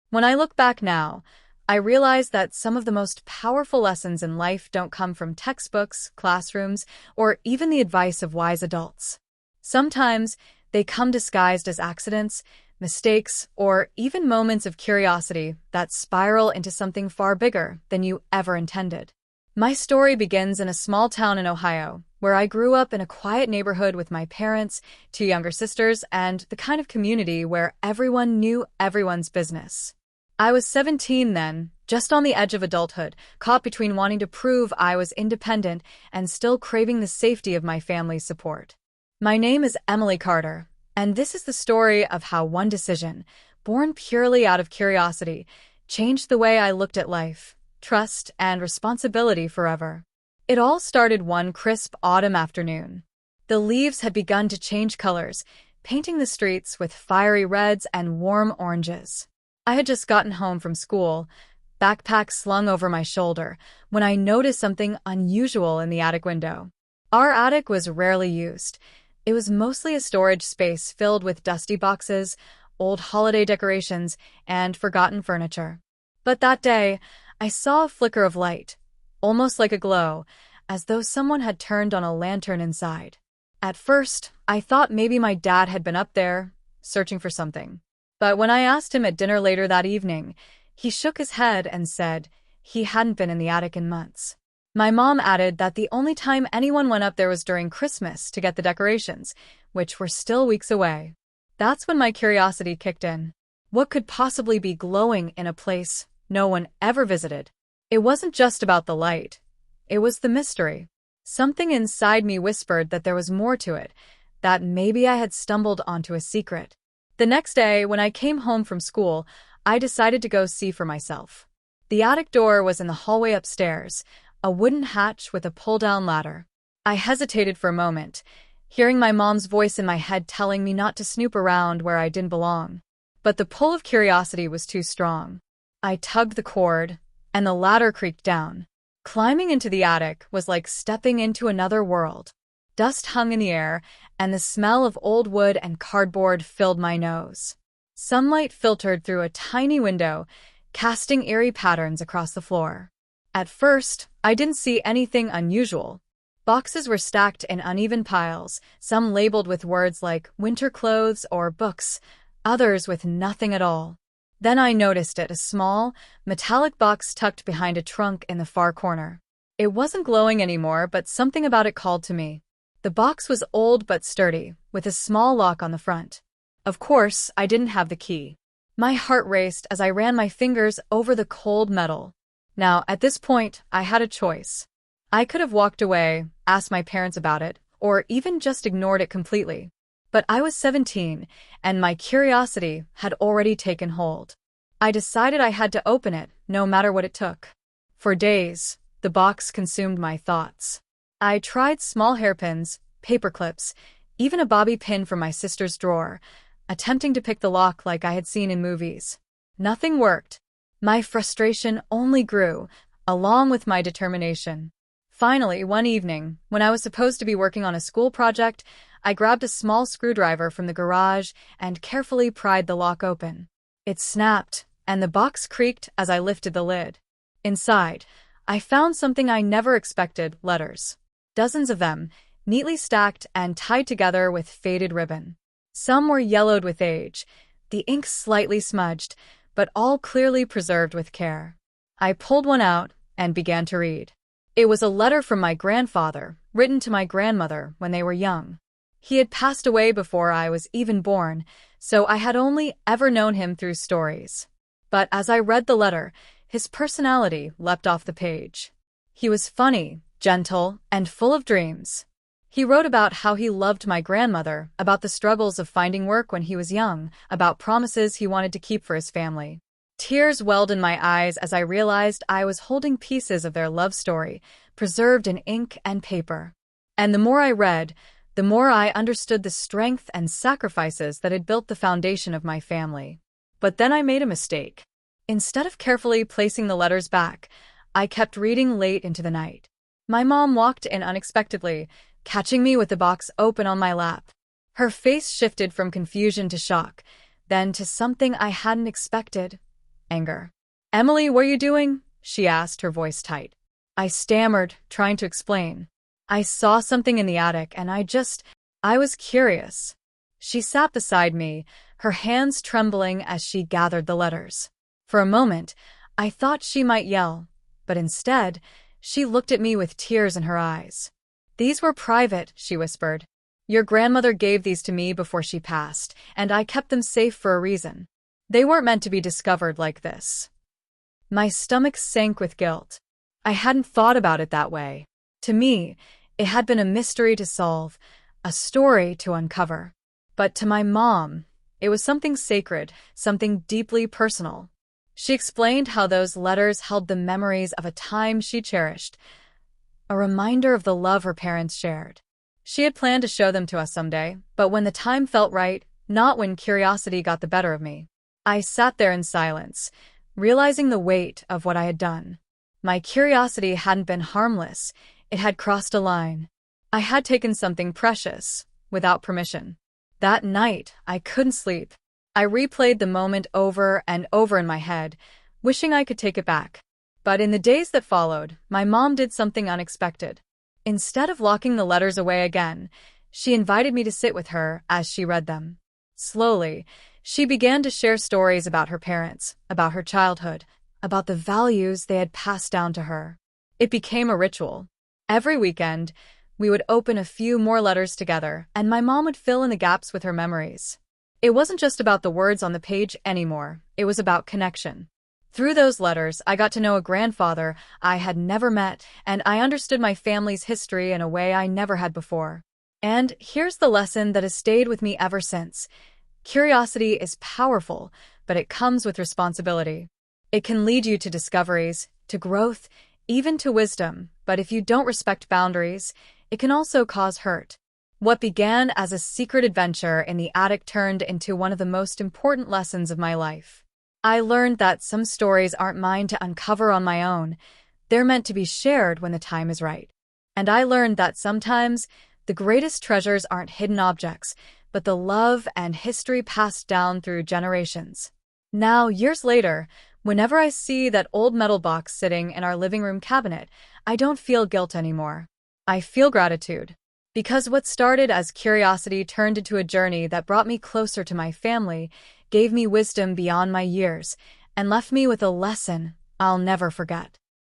When I look back now, I realize that some of the most powerful lessons in life don't come from textbooks, classrooms, or even the advice of wise adults. Sometimes they come disguised as accidents, mistakes, or even moments of curiosity that spiral into something far bigger than you ever intended. My story begins in a small town in Ohio, where I grew up in a quiet neighborhood with my parents, two younger sisters, and the kind of community where everyone knew everyone's business. I was 17 then, just on the edge of adulthood, caught between wanting to prove I was independent and still craving the safety of my family's support. My name is Emily Carter, and this is the story of how one decision, born purely out of curiosity, changed the way I looked at life, trust, and responsibility forever. It all started one crisp autumn afternoon. The leaves had begun to change colors, painting the streets with fiery reds and warm oranges. I had just gotten home from school, backpack slung over my shoulder, when I noticed something unusual in the attic window. Our attic was rarely used. It was mostly a storage space filled with dusty boxes, old holiday decorations, and forgotten furniture. But that day, I saw a flicker of light, almost like a glow, as though someone had turned on a lantern inside. At first, I thought maybe my dad had been up there, searching for something. But when I asked him at dinner later that evening, he shook his head and said he hadn't been in the attic in months. My mom added that the only time anyone went up there was during Christmas to get the decorations, which were still weeks away. That's when my curiosity kicked in. What could possibly be glowing in a place no one ever visited? It wasn't just about the light. It was the mystery. Something inside me whispered that there was more to it, that maybe I had stumbled onto a secret. The next day, when I came home from school, I decided to go see for myself. The attic door was in the hallway upstairs, a wooden hatch with a pull-down ladder. I hesitated for a moment, hearing my mom's voice in my head telling me not to snoop around where I didn't belong. But the pull of curiosity was too strong. I tugged the cord, and the ladder creaked down. Climbing into the attic was like stepping into another world. Dust hung in the air, and the smell of old wood and cardboard filled my nose. Sunlight filtered through a tiny window, casting eerie patterns across the floor. At first, I didn't see anything unusual. Boxes were stacked in uneven piles, some labeled with words like winter clothes or books, others with nothing at all. Then I noticed it, a small, metallic box tucked behind a trunk in the far corner. It wasn't glowing anymore, but something about it called to me. The box was old but sturdy, with a small lock on the front. Of course, I didn't have the key. My heart raced as I ran my fingers over the cold metal. Now, at this point, I had a choice. I could have walked away, asked my parents about it, or even just ignored it completely. But I was 17, and my curiosity had already taken hold. I decided I had to open it, no matter what it took. For days, the box consumed my thoughts. I tried small hairpins, paper clips, even a bobby pin from my sister's drawer, attempting to pick the lock like I had seen in movies. Nothing worked. My frustration only grew, along with my determination. Finally, one evening, when I was supposed to be working on a school project, I grabbed a small screwdriver from the garage and carefully pried the lock open. It snapped, and the box creaked as I lifted the lid. Inside, I found something I never expected: letters. Dozens of them, neatly stacked and tied together with faded ribbon. Some were yellowed with age, the ink slightly smudged, but all clearly preserved with care. I pulled one out and began to read. It was a letter from my grandfather, written to my grandmother when they were young. He had passed away before I was even born, so I had only ever known him through stories. But as I read the letter, his personality leapt off the page. He was funny, gentle, and full of dreams. He wrote about how he loved my grandmother, about the struggles of finding work when he was young, about promises he wanted to keep for his family. Tears welled in my eyes as I realized I was holding pieces of their love story, preserved in ink and paper. And the more I read, the more I understood the strength and sacrifices that had built the foundation of my family. But then I made a mistake. Instead of carefully placing the letters back, I kept reading late into the night. My mom walked in unexpectedly, catching me with the box open on my lap. Her face shifted from confusion to shock, then to something I hadn't expected: anger. "Emily, what are you doing?" she asked, her voice tight. I stammered, trying to explain. "I saw something in the attic, and I was curious." She sat beside me, her hands trembling as she gathered the letters. For a moment, I thought she might yell, but instead, she looked at me with tears in her eyes. "These were private," she whispered. "Your grandmother gave these to me before she passed, and I kept them safe for a reason. They weren't meant to be discovered like this." My stomach sank with guilt. I hadn't thought about it that way. To me, it had been a mystery to solve, a story to uncover. But to my mom, it was something sacred, something deeply personal. She explained how those letters held the memories of a time she cherished, a reminder of the love her parents shared. She had planned to show them to us someday, but when the time felt right, not when curiosity got the better of me. I sat there in silence, realizing the weight of what I had done. My curiosity hadn't been harmless, it had crossed a line. I had taken something precious, without permission. That night, I couldn't sleep. I replayed the moment over and over in my head, wishing I could take it back. But in the days that followed, my mom did something unexpected. Instead of locking the letters away again, she invited me to sit with her as she read them. Slowly, she began to share stories about her parents, about her childhood, about the values they had passed down to her. It became a ritual. Every weekend, we would open a few more letters together, and my mom would fill in the gaps with her memories. It wasn't just about the words on the page anymore, it was about connection. Through those letters, I got to know a grandfather I had never met, and I understood my family's history in a way I never had before. And here's the lesson that has stayed with me ever since. Curiosity is powerful, but it comes with responsibility. It can lead you to discoveries, to growth, even to wisdom, but if you don't respect boundaries, it can also cause hurt. What began as a secret adventure in the attic turned into one of the most important lessons of my life. I learned that some stories aren't mine to uncover on my own. They're meant to be shared when the time is right. And I learned that sometimes the greatest treasures aren't hidden objects, but the love and history passed down through generations. Now, years later, whenever I see that old metal box sitting in our living room cabinet, I don't feel guilt anymore. I feel gratitude. Because what started as curiosity turned into a journey that brought me closer to my family, gave me wisdom beyond my years, and left me with a lesson I'll never forget.